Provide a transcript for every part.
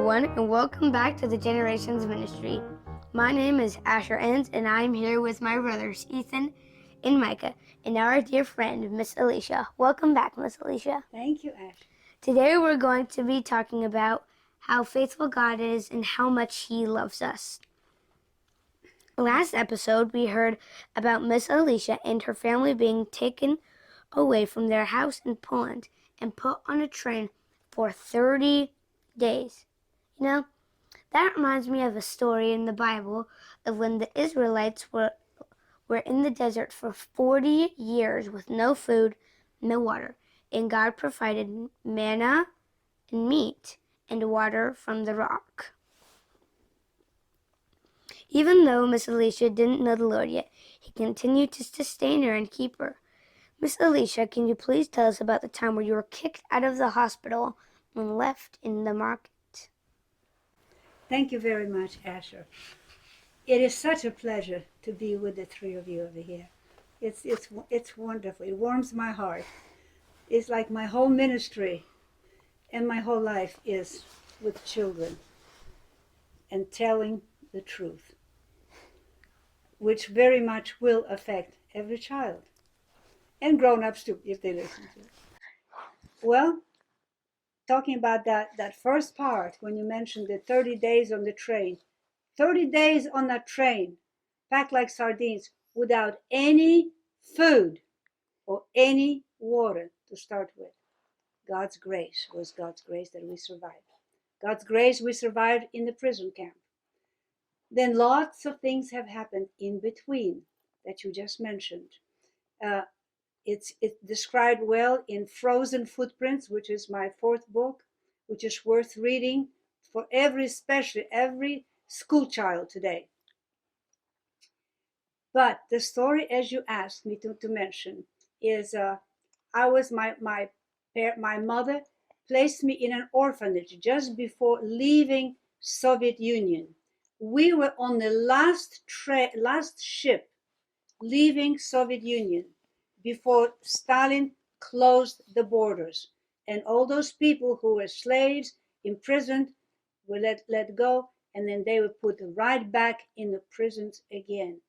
everyone, and welcome back to the Generations Ministry. My name is Asher Enns, and I'm here with my brothers Ethan and Micah, and our dear friend, Miss Alicia. Welcome back, Miss Alicia. Thank you, Ash. Today we're going to be talking about how faithful God is and how much He loves us. Last episode, we heard about Miss Alicia and her family being taken away from their house in Poland and put on a train for 30 days. You know, that reminds me of a story in the Bible of when the Israelites were in the desert for 40 years with no food, no water, and God provided manna and meat and water from the rock. Even though Miss Alicia didn't know the Lord yet, He continued to sustain her and keep her. Miss Alicia, can you please tell us about the time where you were kicked out of the hospital and left in the market? Thank you very much, Asher. It is such a pleasure to be with the three of you over here. It's wonderful. It warms my heart. It's like my whole ministry and my whole life is with children and telling the truth, which very much will affect every child and grown-ups too, if they listen to it. Well, talking about that first part, when you mentioned the 30 days on the train, 30 days on that train, packed like sardines, without any food or any water to start with. God's grace was God's grace that we survived. God's grace, we survived in the prison camp. Then lots of things have happened in between that you just mentioned. It's described well in Frozen Footprints, which is my fourth book, which is worth reading for especially every school child today. But the story, as you asked me to mention, is my mother placed me in an orphanage just before leaving Soviet Union. We were on the last ship leaving Soviet Union before Stalin closed the borders, and all those people who were slaves imprisoned were let go, and then they were put right back in the prisons again.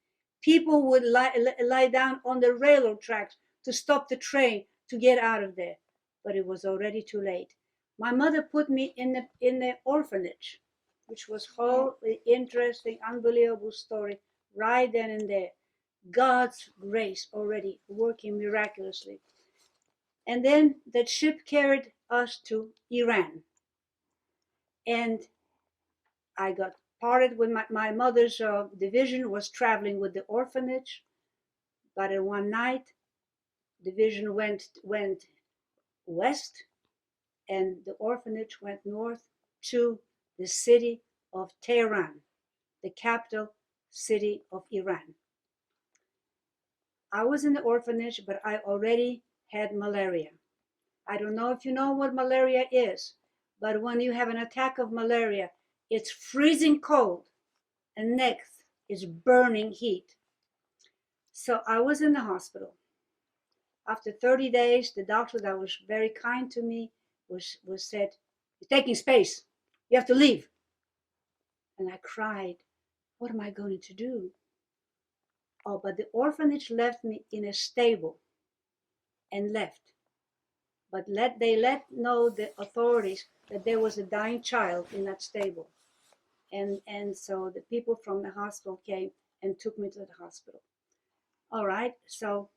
People would lie down on the railroad tracks to stop the train to get out of there, but it was already too late. My mother put me in the orphanage, which was wholly interesting, unbelievable story right then and there. God's grace already working miraculously. And then that ship carried us to Iran. And I got parted with my mother's division was traveling with the orphanage. But in one night, division went west, and the orphanage went north to the city of Tehran, the capital city of Iran. I was in the orphanage, but I already had malaria. I don't know if you know what malaria is, but when you have an attack of malaria, it's freezing cold, and next is burning heat. So I was in the hospital. After 30 days, the doctor that was very kind to me was said, "You're taking space. You have to leave." And I cried, what am I going to do? Oh, but the orphanage left me in a stable and left. But they let know the authorities that there was a dying child in that stable. And so the people from the hospital came and took me to the hospital. All right, so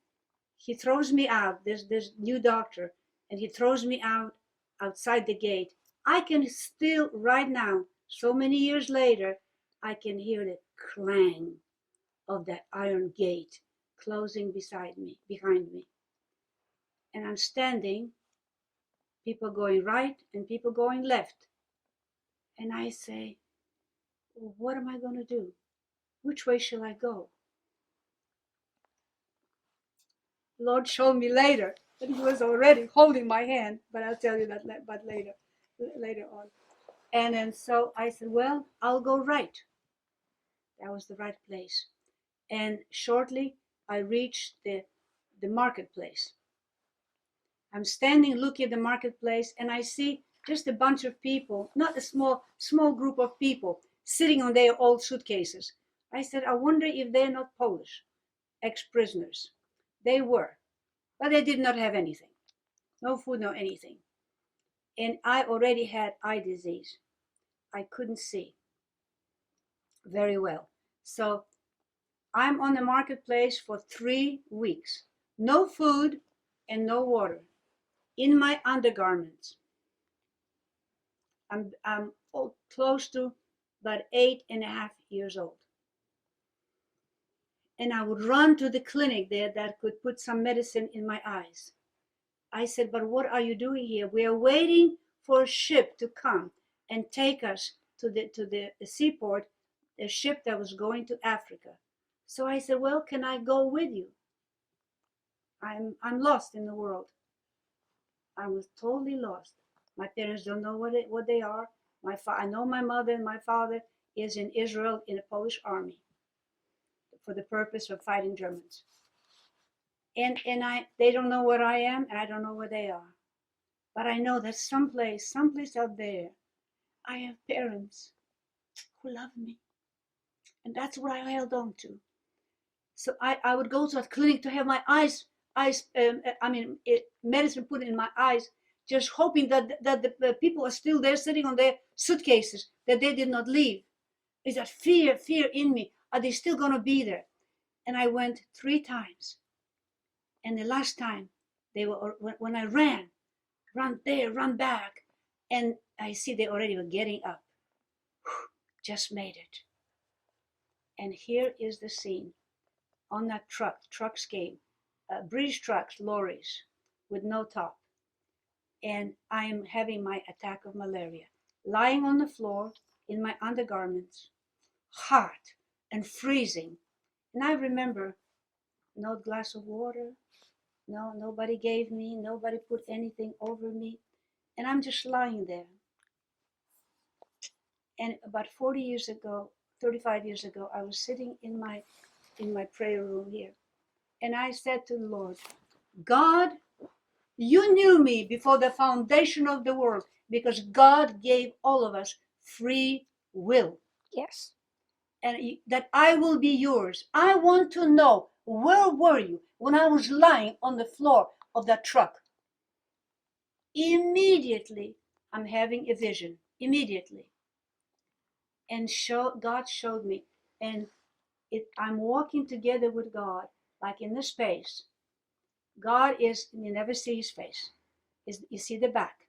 he throws me out. There's this new doctor, and he throws me out outside the gate. I can still, right now, so many years later, I can hear the clang of that iron gate closing behind me. And I'm standing, people going right and people going left. And I say, well, what am I going to do? Which way shall I go? Lord showed me later that he was already holding my hand, but I'll tell you that later on. And then so I said, well, I'll go right. That was the right place. And shortly I reached the marketplace. I'm standing looking at the marketplace, and I see just a bunch of people, not a small group of people sitting on their old suitcases. I said, I wonder if they're not Polish ex-prisoners. They were, but they did not have anything. No food, no anything. And I already had eye disease. I couldn't see very well. So I'm on the marketplace for 3 weeks. No food and no water. In my undergarments. I'm close to about 8.5 years old. And I would run to the clinic there that could put some medicine in my eyes. I said, but what are you doing here? We are waiting for a ship to come and take us to the seaport, a ship that was going to Africa. So I said, well, can I go with you? I'm lost in the world. I was totally lost. My parents don't know what they are. I know my mother and my father is in Israel in the Polish army for the purpose of fighting Germans. And they don't know where I am, and I don't know where they are. But I know that someplace out there, I have parents who love me. And that's what I held on to. So I would go to a clinic to have my medicine put in my eyes, just hoping that the people are still there sitting on their suitcases, that they did not leave. Is that fear in me? Are they still going to be there? And I went 3 times. And the last time, they were when I run there, run back, and I see they already were getting up. Just made it. And here is the scene. On that trucks came, British trucks, lorries with no top. And I'm having my attack of malaria, lying on the floor in my undergarments, hot and freezing. And I remember no glass of water, nobody gave me, nobody put anything over me. And I'm just lying there. And about 40 years ago, 35 years ago, I was sitting in my prayer room here. And I said to the Lord, God, you knew me before the foundation of the world, because God gave all of us free will. Yes. And that I will be yours. I want to know, where were you when I was lying on the floor of that truck? Immediately, I'm having a vision. Immediately. And God showed me. And I'm walking together with God, like in the space. God is, you never see his face. You see the back,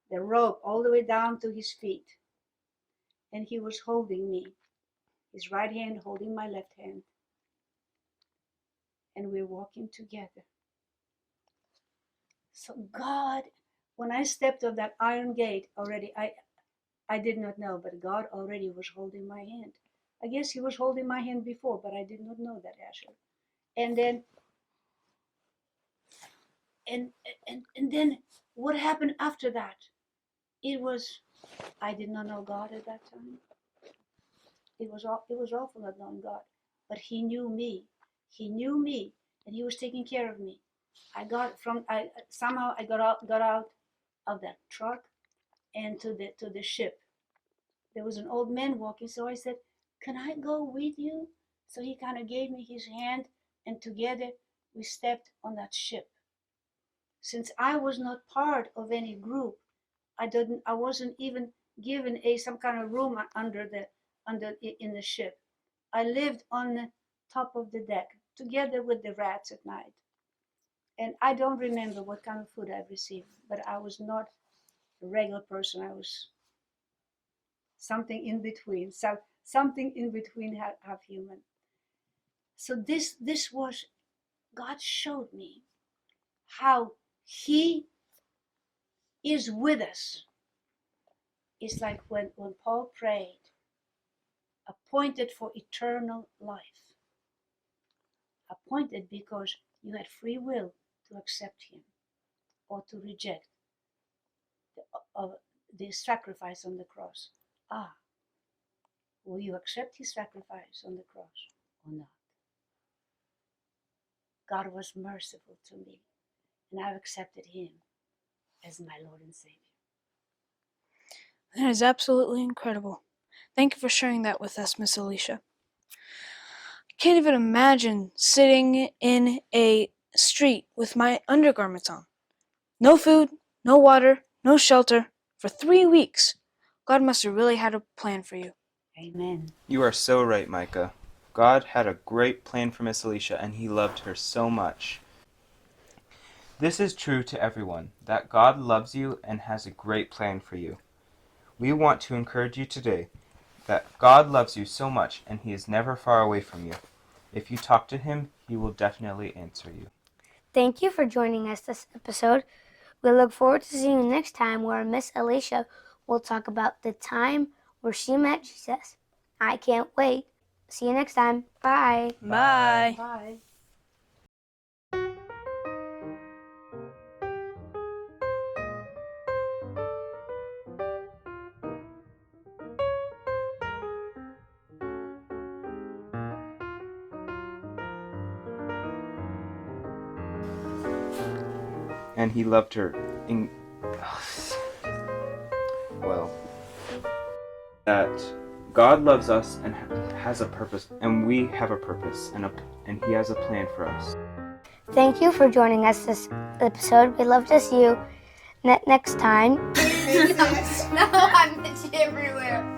the rope all the way down to his feet. And he was holding me, his right hand holding my left hand. And we're walking together. So God, when I stepped on that iron gate already, I did not know, but God already was holding my hand. I guess he was holding my hand before, but I did not know that, Asher. And then and then what happened after that? I did not know God at that time. It was awful not knowing God, but he knew me. He knew me, and he was taking care of me. Somehow I got out of that truck and to the ship. There was an old man walking, so I said, "Can I go with you?" So he kind of gave me his hand, and together we stepped on that ship. Since I was not part of any group, I wasn't even given some kind of room in the ship. I lived on the top of the deck together with the rats at night. And I don't remember what kind of food I received, but I was not a regular person. I was something in between, something in between half human. So this was, God showed me how he is with us. It's like when Paul prayed, appointed for eternal life. Appointed because you had free will to accept him or to reject the sacrifice on the cross. Will you accept his sacrifice on the cross or not? God was merciful to me, and I've accepted him as my Lord and Savior. That is absolutely incredible. Thank you for sharing that with us, Miss Alicia. I can't even imagine sitting in a street with my undergarments on. No food, no water, no shelter for 3 weeks. God must have really had a plan for you. Amen. You are so right, Micah. God had a great plan for Miss Alicia, and he loved her so much. This is true to everyone, that God loves you and has a great plan for you. We want to encourage you today that God loves you so much and he is never far away from you. If you talk to him, he will definitely answer you. Thank you for joining us this episode. We look forward to seeing you next time where Miss Alicia will talk about the time where she met Jesus. I can't wait. See you next time. Bye. Bye. Bye. And he loved her well, that God loves us and has a purpose, and we have a purpose, and he has a plan for us. Thank you for joining us this episode. We love to see you next time. No, I'm itchy everywhere.